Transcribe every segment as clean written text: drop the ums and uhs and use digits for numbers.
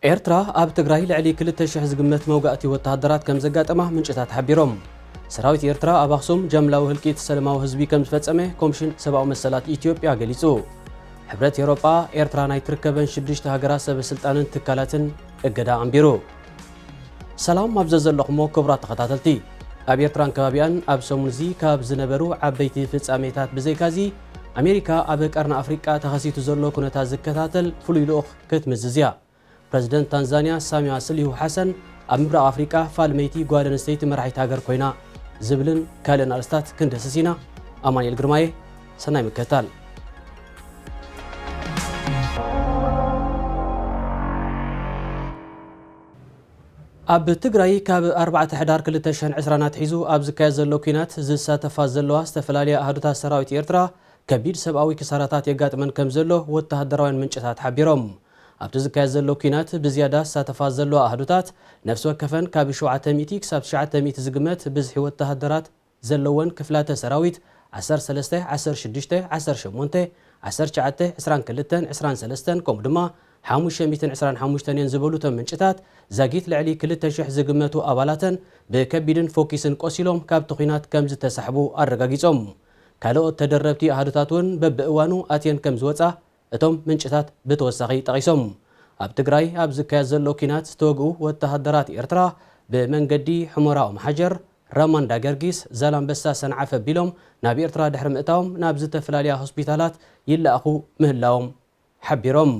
ኤርትራ ኣብ ትግራይ ልዕሊ 2,000 ዝግመት መውጋእቲ ወተሃደራት ከም ዘጋጠማ ምንጭታት ሓቢሮም። ሰራዊት ኤርትራ ኣብ ኣክሱም ጀምላዊ ህልቂት ሰላማዊ ህዝቢ ከም ዝፈጸመ ኮሚሽን ሰብኣዊ መሰላት ኢትዮጵያ ገሊጹ። ሕብረት ኤውሮጳ ኤርትራ ናይ ትርከበን 6 ሃገራት ሰበስልጣንን ትካላትን እገዳ ኣንቢሩ። ሰላም ኣብ ዘለኹሞ ክቡራት ተኸታተልቲ ኣብ ኤርትራን ከባቢያን ኣብ ሰሙን እዚ ካብ ዝነበሩ ዓበይቲ ፍጻሜታት ብዘይካዚ ኣሜሪካ ኣብ ቀርኒ ኣፍሪቃ ተኸሲቱ ዘሎ ኩነታት ዝከታተል ፍሉይ ልኡኽ ክትምዝዝ እያ። ፕረዚደንት ታንዛንያ ሳሚያ ስሉሁ ሓሰን ኣብ ምብራቕ ኣፍሪቃ ፋልመይቲ ጓል ኣንስተይቲ መራሒት ሃገር ኮይና ዝብልን ካልእን ኣርእስታት ክንደስስ ኢና። ኣማኑኤል ግርማዬ ሰናይ ምክትታል። ኣብ ትግራይ ካብ 4 ሕዳር 2020 ኣትሒዙ ኣብ ዝካየድ ዘሎ ኩናት ዝሳተፋ ዘለዋ ዝተፈላለያ ኣህዱታት ሰራዊት ኤርትራ ከቢድ ሰብኣዊ ክሳራታት የጋጥመን ከም ዘሎ ወተሃደራውያን ምንጭታት ሓቢሮም። ኣብቲ ዝካየድ ዘሎ ኩናት ብዝያዳ ዝሳተፋ ዘለዋ ኣህዱታት ነፍሲ ወከፈን ካብ 700 ክሳብ 900 ዝግመት ብዝሒ ወተሃደራት ዘለወን ክፍላተ ሰራዊት 13 16 18 19 22 23 ከምኡ ድማ 525 እየን ዝበሉ እቶም ምንጭታት ዛጊት ልዕሊ 2,000 ዝግመቱ ኣባላተን ብከቢድን ፎኪስን ቆሲሎም ካብቲ ኩናት ከም ዝተሳሕቡ ኣረጋጊጾም። ካልኦት ተደረብቲ ኣህዱታት እውን በብእዋኑ ኣትየን ከም ዝወፃ እቶም ምንጭታት ብተወሳኺ ጠቒሶም። ኣብ ትግራይ ኣብ ዝካየድ ዘሎ ኩናት ዝተወግኡ ወተሃደራት ኤርትራ ብመንገዲ ሕሞራ ኦም ሓጀር ራማን ዳገርጊስ ዛላምበሳ ሰንዓፈ ኣቢሎም ናብ ኤርትራ ድሕሪ ምእታዎም ናብ ዝተፈላለያ ሆስፒታላት ይለኣኹ ምህላዎም ሓቢሮም።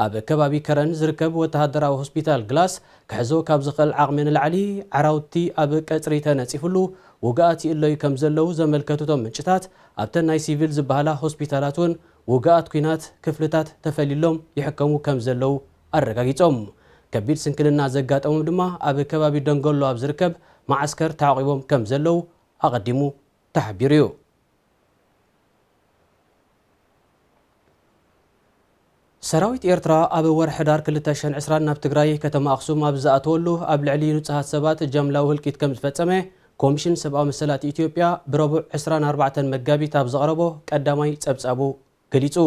ኣብ ከባቢ ከረን ዝርከብ ወተሃደራዊ ሆስፒታል ግላስ ክሕዞ ካብ ዝኽእል ዓቕሚ ንላዕሊ ዓራውቲ ኣብ ቀፅሪ ተነፂፍሉ ውግኣት ይእለዩ ከም ዘለው ዘመልከቱቶም ምንጭታት ኣብተን ናይ ሲቪል ዝበሃላ ሆስፒታላት እውን ውግኣት ኩናት ክፍልታት ተፈሊሎም ይሕከሙ ከም ዘለው ኣረጋጊጾም። ከቢድ ስንክልና ዘጋጠሞም ድማ ኣብ ከባቢ ደንገሎ ኣብ ዝርከብ ማዓስከር ተዓቂቦም ከም ዘለው ኣቐዲሙ ተሓቢሩ እዩ። ሰራዊት ኤርትራ ኣብ ወርሒ ሕዳር 2020 ናብ ትግራይ ከተማ ኣክሱም ኣብ ዝኣተወሉ ኣብ ልዕሊ ንጹሃት ሰባት ጀምላዊ ህልቂት ከም ዝፈጸመ ኮሚሽን ሰብኣዊ መሰላት ኢትዮጵያ ብረቡዕ 24 መጋቢት ኣብ ዘቕረቦ ቀዳማይ ጸብጻቡ ገሊጹ።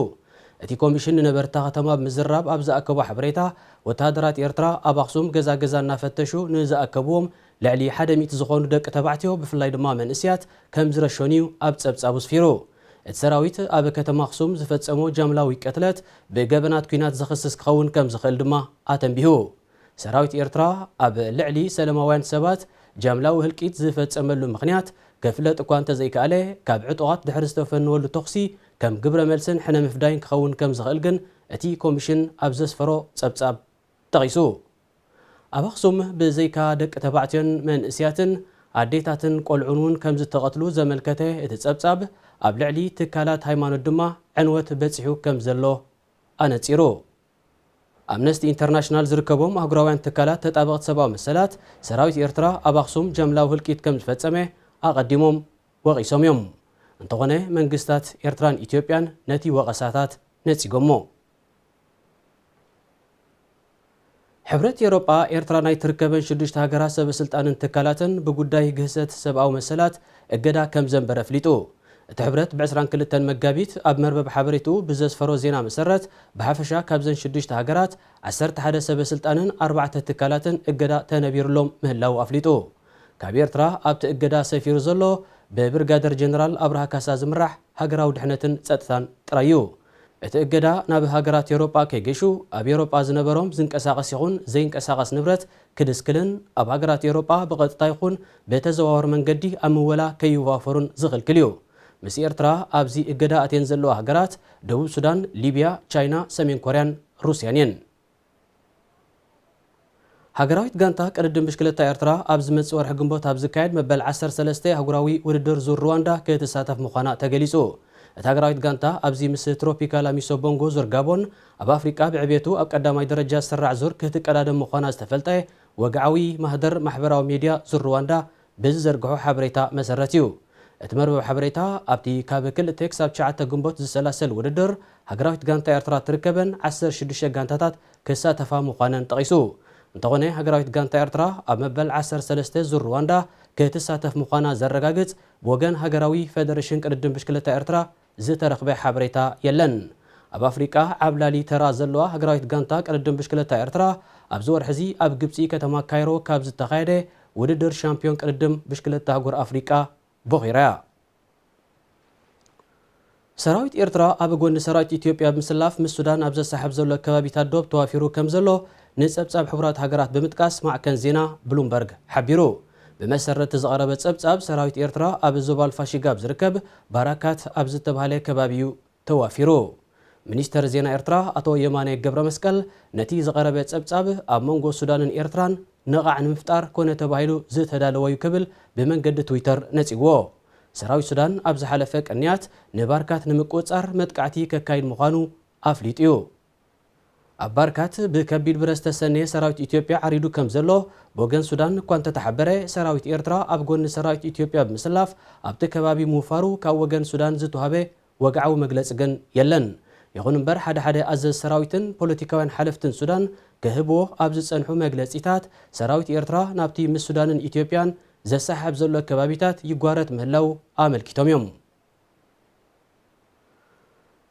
እቲ ኮሚሽን ንነበርታ ከተማ ብምዝራብ ኣብ ዝኣከቦ ሓበሬታ ወተሃደራት ኤርትራ ኣብ ኣክሱም ገዛ ገዛ እናፈተሹ ንዝኣከብዎም ልዕሊ 100 ዝኾኑ ደቂ ተባዕትዮ ብፍላይ ድማ መንእስያት ከም ዝረሸኑ ኣብ ጸብጻቡ ስፊሩ። እቲ ሰራዊት ኣብ ከተማ ኣክሱም ዝፈጸሞ ጀምላዊ ቅትለት ብገበናት ኩናት ዝኽስስ ክኸውን ከም ዝኽእል ድማ ኣተንቢሁ። ሰራዊት ኤርትራ ኣብ ልዕሊ ሰላማውያን ሰባት ጀምላዊ ህልቂት ዝፈጸመሉ ምኽንያት ከፍለጥ እኳ እንተዘይከኣለ ካብ ዕጡቓት ድሕሪ ዝተፈንወሉ ተኽሲ ከም ግብረ መልስን ሕነ ምፍዳይን ክኸውን ከም ዝኽእል ግን እቲ ኮሚሽን ኣብ ዘስፈሮ ጸብጻብ ጠቒሱ። ኣብ ኣክሱም ብዘይካ ደቂ ተባዕትዮን መንእስያትን ኣዴታትን ቆልዑን እውን ከም ዝተቐትሉ ዘመልከተ እቲ ጸብጻብ ኣብ ልዕሊ ትካላት ሃይማኖት ድማ ዕንወት በፂሑ ከም ዘሎ ኣነፂሩ። ኣምነስቲ ኢንተርናሽናል ዝርከቦም ኣህጉራውያን ትካላት ተጣበቕቲ ሰብኣዊ መሰላት ሰራዊት ኤርትራ ኣብ ኣክሱም ጀምላዊ ህልቂት ከም ዝፈጸመ ኣቐዲሞም ወቒሶም እዮም። እንተኾነ መንግስታት ኤርትራን ኢትዮጵያን ነቲ ወቐሳታት ነፂጎሞ። ሕብረት ኤውሮጳ ኤርትራ ናይ ትርከበን 6 ሃገራት ሰበስልጣንን ትካላትን ብጉዳይ ግህሰት ሰብኣዊ መሰላት እገዳ ከም ዘንበረ ኣፍሊጡ። እቲ ሕብረት ብ22 መጋቢት ኣብ መርበብ ሓበሬቱ ብዘስፈሮ ዜና መሰረት ብሓፈሻ ካብዘን 6 ሃገራት 11 ሰበስልጣንን 4 ትካላትን እገዳ ተነቢሩሎም ምህላው ኣፍሊጡ። ካብ ኤርትራ ኣብቲ እገዳ ሰፊሩ ዘሎ ብብርጋደር ጀነራል ኣብርሃ ካሳ ዝምራሕ ሃገራዊ ድሕነትን ጸጥታን ጥራይ እዩ። እቲ እገዳ ናብ ሃገራት ኤውሮጳ ከይገሹ ኣብ ኤውሮጳ ዝነበሮም ዝንቀሳቐስ ይኹን ዘይንቀሳቐስ ንብረት ክድስክልን ኣብ ሃገራት ኤውሮጳ ብቐጥታ ይኹን በተዘዋወረ መንገዲ ኣብ ምወላ ከይዋፈሩን ዝኽልክል እዩ። ምስ ኤርትራ ኣብዚ እገዳ ኣትየን ዘለዋ ሃገራት ደቡብ ሱዳን፣ ሊብያ፣ ቻይና፣ ሰሜን ኮርያን ሩስያን እየን። ሃገራዊት ጋንታ ቅድድም ብሽክለታ ኤርትራ ኣብ ዝመጽእ ወርሒ ግንቦት ኣብ ዝካየድ መበል 13 ኣህጉራዊ ውድድር ዙር ሩዋንዳ ክትሳተፍ ምዃና ተገሊጹ። እቲ ሃገራዊት ጋንታ ኣብዚ ምስ ትሮፒካል ኣሚሶ ቦንጎ ዙር ጋቦን ኣብ ኣፍሪቃ ብዕብየቱ ኣብ ቀዳማይ ደረጃ ዝስራዕ ዙር ክትቀዳደም ምዃና ዝተፈልጠ ወግዓዊ ማህደር ማሕበራዊ ሚድያ ዙር ሩዋንዳ ብዝዘርግሖ ሓበሬታ መሰረት እዩ። እቲ መርበብ ሓበሬታ ኣብቲ ካብ 2 ክሳብ 9 ግንቦት ዝሰላሰል ውድድር ሃገራዊት ጋንታ ኤርትራ ትርከበን 16 ጋንታታት ክሳተፋ ምዃነን ጠቒሱ። እንተኾነ ሃገራዊት ጋንታ ኤርትራ ኣብ መበል 13 ዙር ሩዋንዳ ክትሳተፍ ምዃና ዘረጋግጽ ብወገን ሃገራዊ ፌደሬሽን ቅድድም ብሽክለታ ኤርትራ ዝተረኽበ ሓበሬታ የለን። ኣብ ኣፍሪቃ ዓብላሊ ተራ ዘለዋ ሃገራዊት ጋንታ ቅድድም ብሽክለታ ኤርትራ ኣብዚ ወርሒ እዚ ኣብ ግብፂ ከተማ ካይሮ ካብ ዝተኻየደ ውድድር ሻምፒዮን ቅድድም ብሽክለታ ኣህጉር ኣፍሪቃ ቦኺራ እያ። ሰራዊት ኤርትራ ኣብ ጎኒ ሰራዊት ኢትዮጵያ ብምስላፍ ምስ ሱዳን ኣብ ዘሳሕብ ዘሎ ከባቢታት ዶብ ተዋፊሩ ከም ዘሎ ንፀብጻብ ሕቡራት ሃገራት ብምጥቃስ ማዕከን ዜና ብሉምበርግ ሓቢሩ። ብመሰረት ዝቐረበ ፀብጻብ ሰራዊት ኤርትራ ኣብ ዞባ አልፋሺጋ ዝርከብ ባራካት ኣብ ዝተባሃለ ከባቢኡ ተዋፊሩ። ሚኒስተር ዜና ኤርትራ ኣቶ የማነ ገብረ መስቀል ነቲ ዝቐረበ ፀብጻብ ኣብ መንጎ ሱዳንን ኤርትራን ንቓዕ ንምፍጣር ኮነ ተባሂሉ ዝተዳለወ እዩ ክብል ብመንገዲ ትዊተር ነፂግዎ። ሰራዊት ሱዳን ኣብ ዝሓለፈ ቀንያት ንባርካት ንምቁፅጻር መጥቃዕቲ ከካይድ ምዃኑ ኣፍሊጡ እዩ። ኣብ ባርካት ብከቢድ ብረት ዝተሰነየ ሰራዊት ኢትዮጵያ ዓሪዱ ከም ዘሎ ብወገን ሱዳን እኳ እንተተሓበረ ሰራዊት ኤርትራ ኣብ ጎኒ ሰራዊት ኢትዮጵያ ብምስላፍ ኣብቲ ከባቢ ምውፋሩ ካብ ወገን ሱዳን ዝተዋህበ ወግዓዊ መግለፂ ግን የለን። ይኹን እምበር ሓደ ሓደ ኣዘዝ ሰራዊትን ፖለቲካውያን ሓለፍትን ሱዳን ክህብዎ ኣብ ዝፀንሑ መግለፂታት ሰራዊት ኤርትራ ናብቲ ምስ ሱዳንን ኢትዮጵያን ዘሳሓብ ዘሎ ከባቢታት ይጓረት ምህላው ኣመልኪቶም እዮም።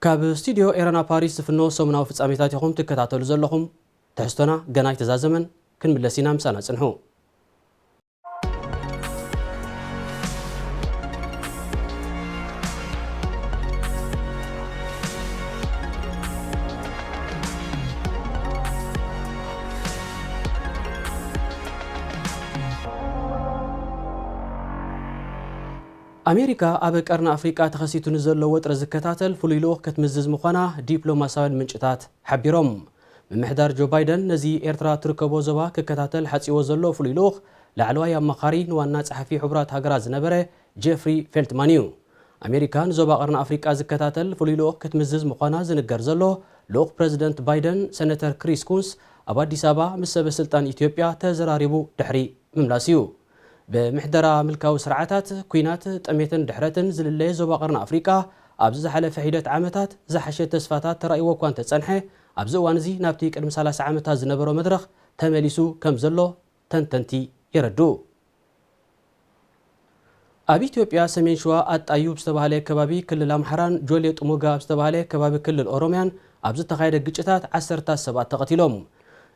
ካብ ስቱድዮ ኤረና ፓሪስ ዝፍኖ ሰሙናዊ ፍጻሜታት ኢኹም ትከታተሉ ዘለኹም። ትሕዝቶና ገና ይተዛዘመን ክንምለስ ኢና ምሳና ጽንሑ። ኣሜሪካ ኣብ ቀርኒ ኣፍሪቃ ተኸሲቱ ንዘሎ ወጥሪ ዝከታተል ፍሉይ ልኡኽ ክትምዝዝ ምዃና ዲፕሎማስያውያን ምንጭታት ሓቢሮም። ምምሕዳር ጆ ባይደን ነዚ ኤርትራ ትርከቦ ዞባ ክከታተል ሓፂዎ ዘሎ ፍሉይ ልኡኽ ላዕለዋይ ኣማኻሪ ንዋና ጸሓፊ ሕቡራት ሃገራት ዝነበረ ጄፍሪ ፌልትማን እዩ። ኣሜሪካ ንዞባ ቀርኒ ኣፍሪቃ ዝከታተል ፍሉይ ልኡኽ ክትምዝዝ ምዃና ዝንገር ዘሎ ልኡኽ ፕረዚደንት ባይደን ሰነተር ክሪስ ኩንስ ኣብ ኣዲስ ኣበባ ምስ ሰበስልጣን ኢትዮጵያ ተዘራሪቡ ድሕሪ ምምላስ እዩ። ብምሕደራ ምልካዊ ስርዓታት ኩናት ጠሜትን ድሕረትን ዝልለየ ዞባ ቀርኒ ኣፍሪቃ ኣብዚ ዝሓለፈ ሂደት ዓመታት ዝሓሸ ተስፋታት ተራእይዎ እኳ እንተጸንሐ ኣብዚ እዋን እዚ ናብቲ ቅድሚ 30 ዓመታት ዝነበሮ መድረኽ ተመሊሱ ከም ዘሎ ተንተንቲ ይረድኡ። ኣብ ኢትዮጵያ ሰሜን ሸዋ ኣጣዩብ ዝተባሃለ ከባቢ ክልል ኣምሓራን ጆሌ ጥሙጋ ኣብ ዝተባሃለ ከባቢ ክልል ኦሮምያን ኣብ ዝተኻየደ ግጭታት 10 ሰባት ተቐቲሎም።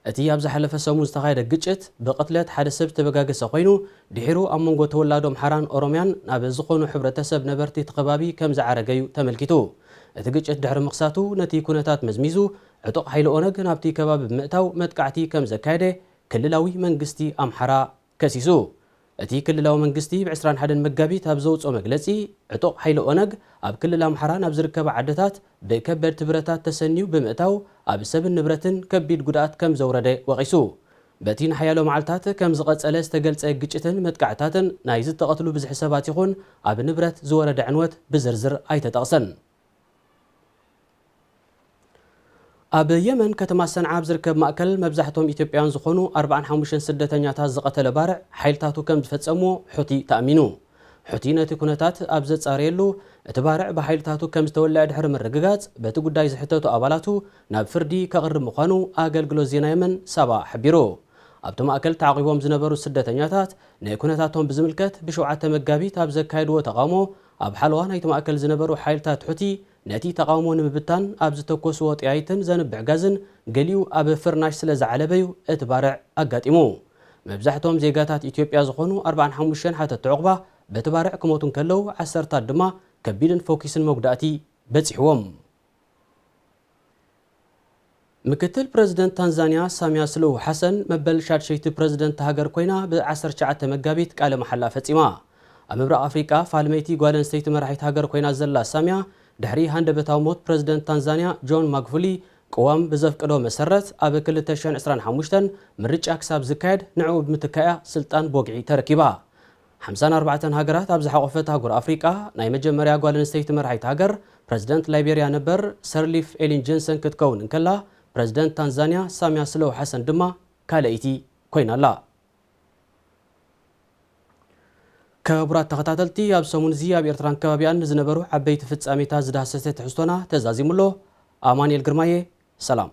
እቲ ኣብ ዝሓለፈ ሰሙን ዝተኻየደ ግጭት ብቕትለት ሓደ ሰብ ዝተበጋገሰ ኮይኑ ድሒሩ ኣብ መንጎ ተወላዶም ኣምሓራን ኦሮምያን ናብ ዝኾኑ ሕብረተሰብ ነበርቲ እቲ ከባቢ ከም ዝዓረገዩ ተመልኪቱ። እቲ ግጭት ድሕሪ ምኽሳቱ ነቲ ኩነታት መዝሚዙ ዕጡቕ ሓይሊ ኦነግ ናብቲ ከባቢ ብምእታው መጥቃዕቲ ከም ዘካየደ ክልላዊ መንግስቲ ኣምሓራ ከሲሱ። እቲ ክልላዊ መንግስቲ ብ21 መጋቢት ኣብ ዘውፅኦ መግለፂ ዕጡቕ ሓይሊ ኦነግ ኣብ ክልል ኣምሓራ ናብ ዝርከባ ዓድታት ብከበድቲ ብረታት ተሰኒዩ ብምእታው ኣብ ሰብን ንብረትን ከቢድ ጉድኣት ከም ዘውረደ ወቒሱ። በቲ ንሓያሎ መዓልታት ከም ዝቐጸለ ዝተገልጸ ግጭትን መጥቃዕታትን ናይ ዝተቐትሉ ብዙሕ ሰባት ይኹን ኣብ ንብረት ዝወረደ ዕንወት ብዝርዝር ኣይተጠቕሰን። ኣብ የመን ከተማ ሰንዓ ዝርከብ ማእከል መብዛሕትኦም ኢትዮጵያውያን ዝኾኑ 45 ስደተኛታት ዝቐተለ ባርዕ ሓይልታቱ ከም ዝፈጸምዎ ሑቲ ተኣሚኑ። ሑቲ ነቲ ኩነታት ኣብ ዘጻርየሉ እቲ ባርዕ ብሓይልታቱ ከም ዝተወልዐ ድሕሪ ምርግጋጽ በቲ ጉዳይ ዝሕተቱ ኣባላቱ ናብ ፍርዲ ከቕርብ ምዃኑ ኣገልግሎት ዜና የመን ሳባ ሓቢሩ። ኣብቲ ማእከል ተዓቂቦም ዝነበሩ ስደተኛታት ናይ ኩነታቶም ብዝምልከት ብ7 መጋቢት ኣብ ዘካየድዎ ተቃውሞ ኣብ ሓለዋ ናይቲ ማእከል ዝነበሩ ሓይልታት ሑቲ ነቲ ተቃውሞ ንምብታን ኣብ ዝተኮስዎ ጥያይትን ዘንብዕ ጋዝን ገሊኡ ኣብ ፍርናሽ ስለ ዝዓለበዩ እቲ ባርዕ ኣጋጢሙ። መብዛሕትኦም ዜጋታት ኢትዮጵያ ዝኾኑ 45 ሓተት ዕቑባ በቲ ባርዕ ክሞቱን ከለው 10 ድማ ከቢድን ፎኪስን መጉዳእቲ በፂሕዎም። ምክትል ፕረዚደንት ታንዛንያ ሳሚያ ስሉሁ ሓሰን መበል ሻድሸይቲ ፕረዚደንት ሃገር ኮይና ብ19 መጋቢት ቃለ መሓላ ፈጺማ። ኣብ ምብራቕ ኣፍሪቃ ፋልመይቲ ጓል ኣንስተይቲ መራሒት ሃገር ኮይና ዘላ ሳሚያ ድሕሪ ሃንደበታዊ ሞት ፕረዚደንት ታንዛንያ ጆን ማግፉሊ ቅዋም ብዘፍቅዶ መሰረት ኣብ 2025 ምርጫ ክሳብ ዝካየድ ንዕኡ ብምትካያ ስልጣን ቦግዒ ተረኪባ። 54 ሃገራት ኣብ ዝሓቆፈት ሃገር ኣፍሪቃ ናይ መጀመርያ ጓል ኣንስተይቲ መራሒት ሃገር ፕረዚደንት ላይቤርያ ነበር ሰርሊፍ ኤሊን ጆንሰን ክትከውን እንከላ ፕረዚደንት ታንዛንያ ሳሚያ ስሉሁ ሓሰን ድማ ካልአይቲ ኮይናላ። ክቡራት ተኸታተልቲ ኣብ ሰሙን እዚ ኣብ ኤርትራን ከባቢያን ዝነበሩ ዓበይቲ ፍጻሜታት ዝዳሰሰ ትሕዝቶና ተዛዚሙሎ ኣማንኤል ግርማየ ሰላም።